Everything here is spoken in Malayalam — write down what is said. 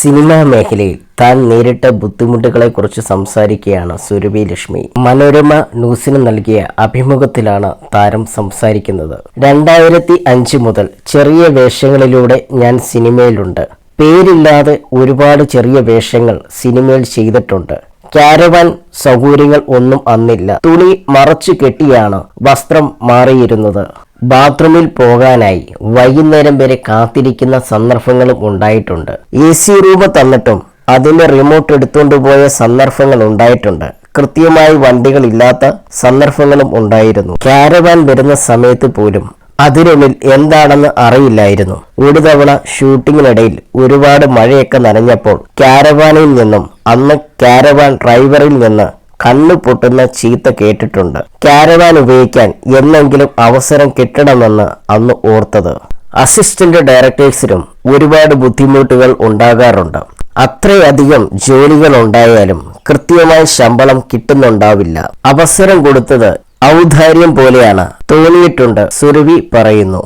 സിനിമാ മേഖലയിൽ താൻ നേരിട്ട ബുദ്ധിമുട്ടുകളെക്കുറിച്ച് സംസാരിക്കുകയാണ് സുരഭി ലക്ഷ്മി. മനോരമ ന്യൂസിന് നൽകിയ അഭിമുഖത്തിലാണ് താരം സംസാരിക്കുന്നത്. 2005 മുതൽ ചെറിയ വേഷങ്ങളിലൂടെ ഞാൻ സിനിമയിലുണ്ട്. പേരില്ലാതെ ഒരുപാട് ചെറിയ വേഷങ്ങൾ സിനിമയിൽ ചെയ്തിട്ടുണ്ട്. കാരവാൻ സൗകര്യങ്ങൾ ഒന്നും അന്നില്ല. തുണി മറച്ചു കെട്ടിയാണ് വസ്ത്രം മാറിയിരുന്നത്. ബാത്റൂമിൽ പോകാനായി വൈകുന്നേരം വരെ കാത്തിരിക്കുന്ന സന്ദർഭങ്ങളും ഉണ്ടായിട്ടുണ്ട്. AC റൂം തന്നിട്ടും അതിന്റെ റിമോട്ട് എടുത്തുകൊണ്ടുപോയ സന്ദർഭങ്ങൾ ഉണ്ടായിട്ടുണ്ട്. കൃത്യമായി വണ്ടികളില്ലാത്ത സന്ദർഭങ്ങളും ഉണ്ടായിരുന്നു. കാരവാൻ വരുന്ന സമയത്ത് പോലും അതിനുള്ളിൽ എന്താണെന്ന് അറിയില്ലായിരുന്നു. ഒരു തവണ ഷൂട്ടിങ്ങിനിടയിൽ ഒരുപാട് മഴയൊക്കെ നനഞ്ഞപ്പോൾ കാരവാനിൽ നിന്നും അന്ന് കാരവാൻ ഡ്രൈവറിൽ നിന്ന് കണ്ണു പൊട്ടുന്ന ചീത്ത കേട്ടിട്ടുണ്ട്. കാരവാൻ ഉപയോഗിക്കാൻ എന്നെങ്കിലും അവസരം കിട്ടണമെന്ന് അന്ന് ഓർത്തത്. അസിസ്റ്റന്റ് ഡയറക്ടേഴ്സിനും ഒരുപാട് ബുദ്ധിമുട്ടുകൾ ഉണ്ടാകാറുണ്ട്. അത്രയധികം ജോലികൾ ഉണ്ടായാലും കൃത്യമായി ശമ്പളം കിട്ടുന്നുണ്ടാവില്ല. അവസരം കൊടുത്തത് ഔദാര്യം പോലെയാണ് തോന്നിയിട്ടുണ്ട്, സുരഭി പറയുന്നു.